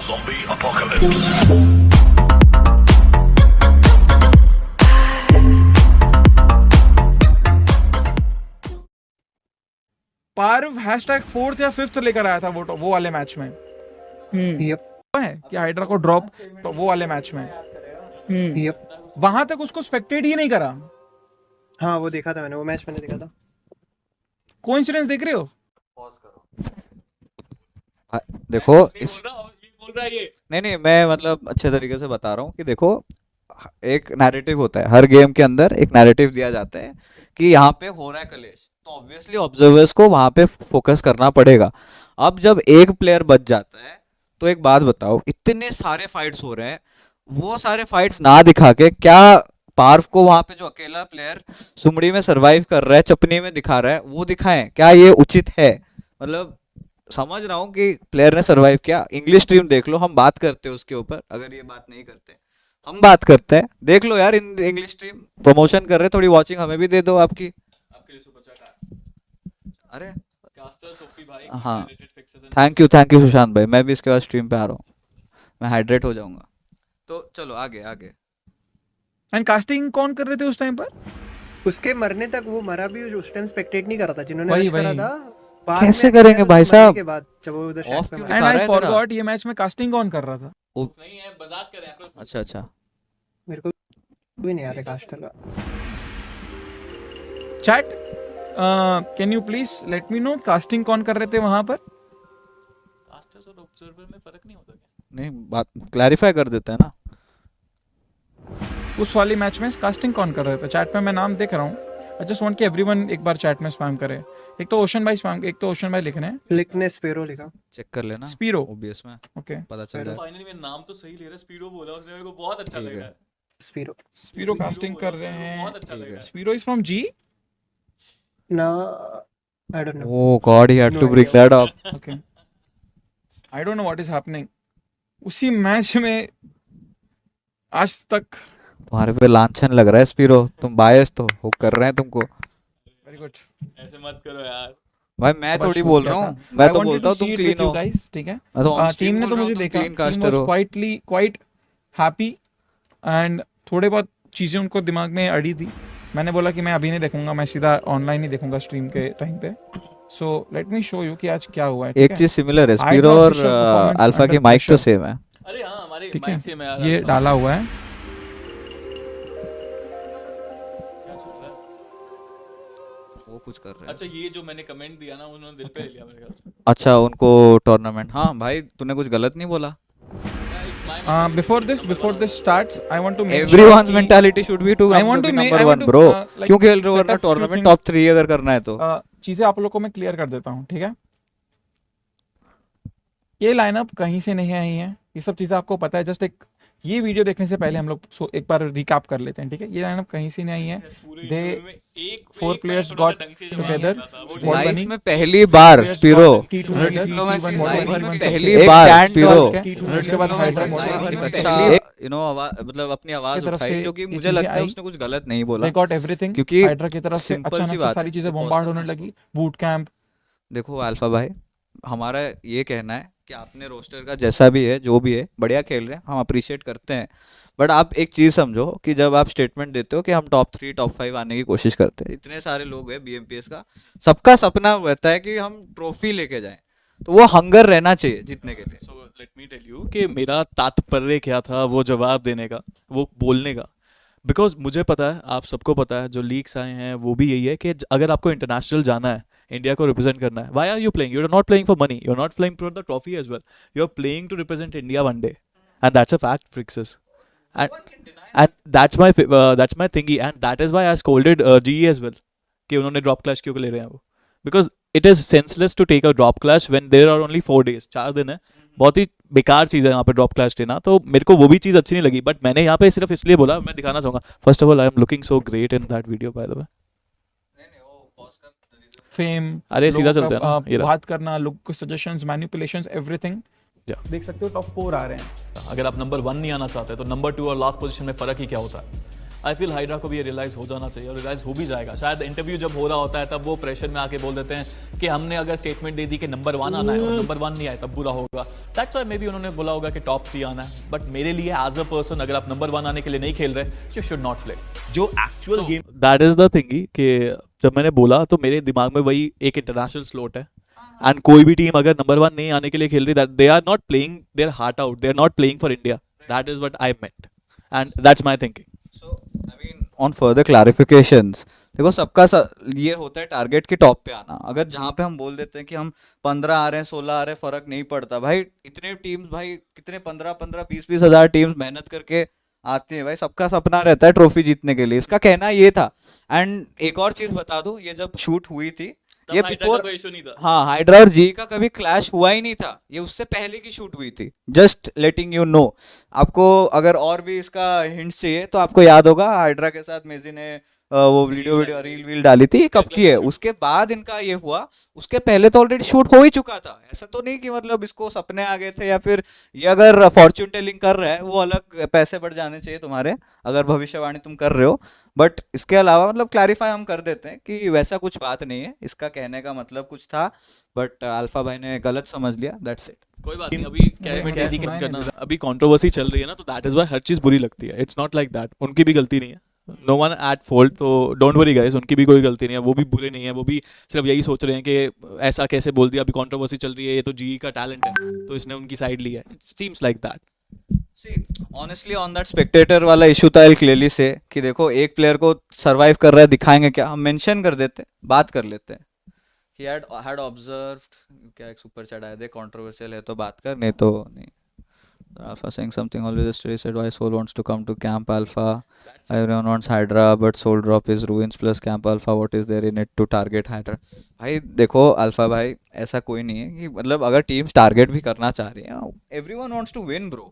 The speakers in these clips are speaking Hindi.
Zombie apocalypse. पार्व हैशटैग 4th या 5th लेकर आया था वो वाले मैच में है कि हाइड्रा को ड्रॉप तो वो वाले मैच में वहां तक उसको स्पेक्टेट ही नहीं करा। हाँ वो देखा था मैंने, वो मैच मैंने देखा था। कोइंसिडेंस देख रहे हो? देखो इस बोल रहा है ये नहीं मैं मतलब अच्छे तरीके से बता रहा हूँ कि देखो एक नैरेटिव होता है, हर गेम के अंदर एक नैरेटिव दिया जाता है कि यहाँ पे हो रहा है कलेश, तो ऑब्वियसली ऑब्जर्वर्स को वहाँ पे फोकस करना पड़ेगा। अब जब एक प्लेयर बच जाता है तो एक बात बताओ, इतने सारे फाइट्स हो रहे हैं, वो सारे फाइट्स ना दिखा के क्या पार्व को वहाँ पे जो अकेला प्लेयर सुमड़ी में सरवाइव कर रहा है, चपनी में दिखा रहा है, वो दिखाएं? क्या ये उचित है? मतलब समझ रहा हूँ कि प्लेयर ने सरवाइव किया, इंग्लिश स्ट्रीम देख लो, हम बात करते हैं उसके ऊपर। अगर ये बात नहीं करते हम बात करते हैं, देख लो यार इंग्लिश स्ट्रीम प्रमोशन कर रहे हैं, थोड़ी वॉचिंग हमें भी दे दो आपकी। आपके लिए सुपर चैट है। अरे कास्टर सोफी भाई हाँ, थैंक यू सुशांत भाई, मैं भी इसके बाद स्ट्रीम पे आ रहा हूँ, मैं हाइड्रेट हो जाऊंगा। तो चलो आगे आगे। एंड कास्टिंग कौन कर रहे थे उस टाइम पर? उसके मरने तक वो मरा भी उस टाइम स्पेक्टेट नहीं करा था, जिन्होंने वही, rush करा वही। था बाद कैसे में करेंगे किया था भाई उसके मरने साहब? के बाद जब वो उधर Off शैक्स क्यों में दिखा मरा। एंड रहा आई है तेरा? फॉरगॉट ये मैच में कास्टिंग कौन कर रहा था? नहीं है, मजाक कर रहे हैं आप। अच्छा अच्छा, मेरे को भी नहीं आता कास्टर का। Chat can you please let me know casting कौन कर रहे थे वहां पर? कास्टर्स और ऑब्जर्वर में फर्क नहीं होता क्या? नहीं बात क्लैरिफाई कर देते हैं ना। उस वाली मैच में कास्टिंग कौन कर रहे थे? चैट में मैं नाम देख रहा हूँ, आई जस्ट वांट कि एवरीवन एक बार चैट में स्पैम करे। एक तो ओशन भाई स्पैम, एक तो ओशन भाई लिख रहे हैं लिखने स्पेरो लिखा। चेक कर लेना स्पीरो। ओबीएस में, ओके पता चल Spiro। जाए। फाइनली मेरा नाम तो सही ले रहा है, स्पीडो बोला उसने, मेरे को बहुत अच्छा ठीक लग है। रहा है। स्पेरो स्पीरो कास्टिंग बोला कर उसने, रहे मेरे को हैं। बहुत अच्छा लग ठीक रहा है। है। स्पीरो इज फ्रॉम जी। ना I don't know. Oh God, he had No to bring idea. That up. Okay I don't know what is happening. उसी मैच में आज तक तुम्हारे पे लांछन लग रहा है स्पीरो, तुम बायस तो हो कर रहे हैं तुमको। Very good. ऐसे मत करो यार। भाई मैं थोड़ी बोल रहा हूँ, मैं तो बोलता हूँ तुम क्लीन हो। ठीक है, मैं तो on टीम stream ने बोल तो रहा हूँ, मुझे तुम देखा, clean टीम caster वाज हो। क्वाइट हैप्पी एंड थोड़े बहुत चीजें उनको दिमाग में अड़ी थी। मैंने बोला कि मैं अभी नहीं देखूंगा, मैं सीधा ऑनलाइन ही देखूंगा स्ट्रीम के टाइम पे। सो लेट मी शो यू कि आज क्या हुआ है। एक चीज सिमिलर है, स्पीरो Hydra और official performance अल्फा under की माइक तो pressure। सेम है। अरे हाँ, हमारे ठीक है, माइक से मैं यार ये डाला हुआ है। क्या चल रहा है? वो कुछ कर रहे हैं। अच्छा, ये जो मैंने कमेंट दिया ना, उन्होंने दिल पे ले लिया मेरे ख्याल से। अच्छा उनको टूर्नामेंट, हाँ भाई तूने कुछ गलत नहीं बोला। Before this starts, I want to make everyone's mentality should be to I want to make- number I want 1 to, bro. like, क्यों खेल रहे हो set वरना up few tournament things। Top 3 अगर करना है तो। चीजें आप लोगों को मैं क्लियर कर देता हूँ, ठीक है? ये लाइनअप कहीं से नहीं आई है, ये सब चीजें आपको पता है। जस्ट एक ये वीडियो देखने से पहले हम लोग एक बार रिकैप कर लेते हैं, ठीक है? ये लाइनअप कहीं से नहीं आई है। दे They 4 players got together, squad life बनी। में पहली बार Players Spiro, got T2 together, diplomacy T1 life T1 में T1 पहली एक बार stand स्पीरो, डाल के, उसके बाद हाइड्रा यू नो मतलब अपनी आवाज की तरफ उठाई, से जो कि ये मुझे चीजें लगता है आई। उसने कुछ गलत नहीं बोला। They got everything, क्योंकि हाइड्रा की तरफ से simple सी अचानक से बात सारी है, चीजें ये बॉम्बार्ड personal होने match लगी। Boot camp. देखो अल्फा भाई, हमारा ये कहना है कि आपने रोस्टर का जैसा भी है, जो भी है, बढ़िया खेल रहे हैं, हम अप्रिशिएट करते हैं। बट आप एक चीज़ समझो कि जब आप स्टेटमेंट देते हो कि हम टॉप 3 टॉप 5 आने की कोशिश करते हैं, इतने सारे लोग हैं बीएमपीएस का, सबका सपना रहता है कि हम ट्रॉफी लेके जाएं, तो वो हंगर रहना चाहिए जीतने के लिए। So let me tell you कि मेरा तात्पर्य क्या था वो जवाब देने का, वो बोलने का। बिकॉज मुझे पता है, आप सबको पता है, जो लीक्स आए हैं वो भी यही है कि अगर आपको इंटरनेशनल जाना है, इंडिया को रिप्रेजेंट करना है, why are you playing? You are not playing for money, you are not playing for the trophy as well, you are playing to represent India one day, and that's a fact, फ्रिक्सेस। And that's my thingy, and that is why I scolded GE as well कि उन्होंने ड्रॉप क्लैश क्यों ले रहे हैं वो, because it is senseless to take a drop clash when there are only 4 days, 4 दिन है। बहुत ही बेकार चीज़ है यहाँ पे ड्रॉप क्लैश लेना, तो मेरे को वो भी चीज़ अच्छी नहीं लगी। बट मैंने यहाँ पे सिर्फ इसलिए बोला, मैं दिखाना चाहूँगा, first of all I am looking so great in that video by the way. Fame, अरे सीधा चलते हैं ना, ये रहा। बात करना, लोग को सजेशंस, मैनिपुलेशंस, एवरीथिंग। देख सकते हो टॉप 4 आ रहे हैं। अगर आप नंबर 1 नहीं आना चाहते तो नंबर 2 और लास्ट पोजीशन में फ़र्क ही क्या होता है? आई फील हाइड्रा को भी ये रियलाइज हो जाना चाहिए और रियलाइज हो भी जाएगा। शायद इंटरव्यू जब हो रहा होता है तब वो प्रेशर में आके बोल देते हैं कि हमने अगर स्टेटमेंट दे दी कि नंबर 1 आना है और नंबर 1 नहीं आए तब बुरा होगा। दैट्स व्हाई मे बी उन्होंने बोला होगा कि टॉप 3 आना है। बट मेरे लिए एज अ पर्सन अगर आप नंबर 1 आने के लिए नहीं खेल रहे, यू शुड नॉट प्ले। जो actual game, that is the thing कि जब मैंने बोला तो मेरे दिमाग में वही एक इंटरनेशनल स्लॉट है एंड कोई भी टीम अगर नंबर 1 नहीं आने के लिए खेल रही, that they are not playing their heart out, they are not playing for India. That is what I meant and that's my thinking. So I mean on further clarifications, देखो सबका ये होता है टारगेट के टॉप पे आना। अगर जहाँ पे हम बोल देते हैं कि हम 15 आ रहे हैं 16 आ रहे हैं फर्क नहीं पड़ता भाई, इतने टीम्स भाई कितने 15 20 हजार टीम्स मेहनत करके आती है भाई, सबका सपना रहता है ट्रॉफी जीतने के लिए। इसका कहना ये था। एंड एक और चीज बता दूं, ये जब शूट हुई थी ये बिफोर, हाँ हाइड्रा और जी का कभी क्लैश हुआ ही नहीं था, ये उससे पहले की शूट हुई थी। Just letting you know. आपको अगर और भी इसका हिंट्स चाहिए तो आपको याद होगा हाइड्रा के साथ मेजी ने वो वीडियो रील डाली थी, कब की है, उसके बाद इनका ये हुआ। उसके पहले तो ऑलरेडी शूट हो ही चुका था। ऐसा तो नहीं कि मतलब इसको सपने आ गए थे या फिर ये अगर फॉर्च्यून टेलिंग कर रहा है वो अलग, पैसे बढ़ जाने चाहिए तुम्हारे अगर भविष्यवाणी तुम कर रहे हो। बट इसके अलावा मतलब क्लैरिफाई हम कर देते हैं कि वैसा कुछ बात नहीं है, इसका कहने का मतलब कुछ था बट अल्फा भाई ने गलत समझ लिया, दैट्स इट। कोई बात नहीं, अभी क्या करना, अभी कंट्रोवर्सी चल रही है ना, तो दैट इज व्हाई हर चीज बुरी लगती है। इट्स नॉट लाइक दैट, उनकी भी गलती नहीं है, नो वन एट फॉल्ट, तो डोंट वरी गाइस, उनकी भी कोई गलती नहीं है, वो भी बुरे नहीं है, वो भी सिर्फ यही सोच रहे हैं कि ऐसा कैसे बोल दिया, अभी कंट्रोवर्सी चल रही है, ये तो जी का टैलेंट है तो इसने उनकी साइड ली है। It seems like that. See, honestly on that spectator वाला इशू था क्लियरली से कि देखो एक प्लेयर को सरवाइव कर रहा है, दिखाएंगे क्या, हम मेंशन कर देते, बात कर लेते हैं। He had observed, क्या एक सुपर चैट आया, देख कंट्रोवर्शियल है तो बात कर, नहीं तो नहीं। Alpha saying something always yesterday said why Soul wants to come to Camp Alpha. Everyone wants Hydra but Soul drop is ruins plus Camp Alpha. What is there in it to target Hydra? भाई देखो अल्फा भाई, ऐसा कोई नहीं है कि मतलब अगर टीम्स टारगेट भी करना चाह रही हैं, everyone wants to win bro।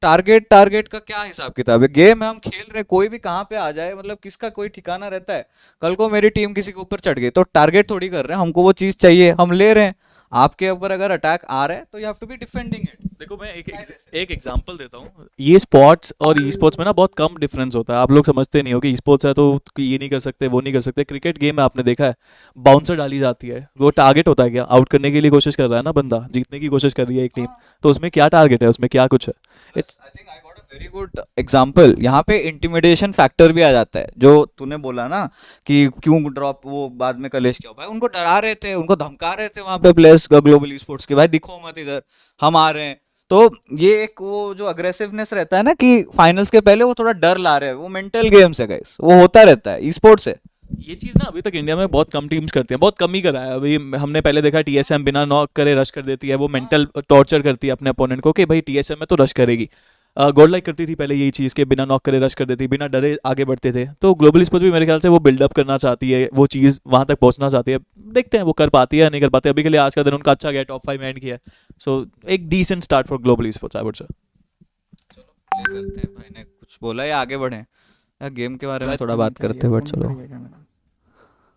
Target का क्या हिसाब किताब है, गेम है, हम खेल रहे, कोई भी कहाँ पे आ जाए, मतलब किसका कोई ठिकाना रहता है। कल को मेरी टीम किसी के ऊपर चढ़ गई तो टारगेट थोड़ी कर रहे हैं, हमको वो चीज चाहिए, हम ले रहे हैं। आपके ऊपर अगर अटैक आ रहा है तो you have to be defending it. देखो मैं एक एग्जांपल देता हूँ, ये स्पोर्ट्स और ई स्पोर्ट्स में ना बहुत कम डिफरेंस होता है। आप लोग समझते नहीं हो कि ई स्पोर्ट्स है तो ये नहीं कर सकते वो नहीं कर सकते। क्रिकेट गेम में आपने देखा है बाउंसर डाली जाती है, वो टारगेट होता है क्या, आउट करने के लिए कोशिश कर रहा है ना बंदा, जीतने की कोशिश कर रही है एक टीम, तो उसमें क्या टारगेट है, उसमें क्या कुछ है। It's I think I got a very good example. यहाँ पे इंटिमिडेशन फैक्टर भी आ जाता है, जो तूने बोला ना कि क्यों ड्रॉप, वो बाद में कलेश क्या, भाई उनको डरा रहे थे, उनको धमका रहे थे वहां पे प्लेयर्स ग्लोबल ई स्पोर्ट्स के, भाई दिखो मत इधर, हम आ रहे हैं। तो ये एक वो जो अग्रेसिवनेस रहता है ना कि फाइनल्स के पहले वो थोड़ा डर ला रहे हैं, वो मेंटल गेम्स है गाइस, वो होता रहता है, ई स्पोर्ट्स है। ये चीज़ ना अभी तक इंडिया में बहुत कम टीम्स करती हैं, बहुत कम ही करा है। अभी हमने पहले देखा टीएसएम बिना नॉक करे रश कर देती है, वो मेंटल टॉर्चर करती है अपने अपोनेंट को कि भाई टीएसएम में तो रश करेगी। गॉड लाइक करती थी पहले यही चीज़ के बिना नॉक करे रश कर देती, बिना डरे आगे बढ़ते थे। तो ग्लोबल स्पोर्ट्स भी मेरे ख्याल से वो बिल्डअप करना चाहती है, वो चीज़ वहाँ तक पहुँचना चाहती है। देखते हैं वो कर पाती है या नहीं कर पाती। अभी के लिए आज का दिन उनका अच्छा गया, टॉप 5 में एंड किया है, सो एक decent start for global sports I would say. चलो प्ले करते हैं, भाई ने कुछ बोला या आगे बढ़े या गेम के बारे में थोड़ा बात करते हैं, बट चलो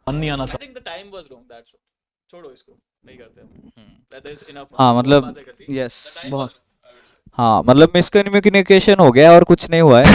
नहीं आना चाहिए। I think the time was wrong, that's छोड़ो इसको, नहीं करते। That is enough. हाँ मतलब यस बहुत, हाँ मतलब मिसकम्युनिकेशन हो गया और कुछ नहीं हुआ है।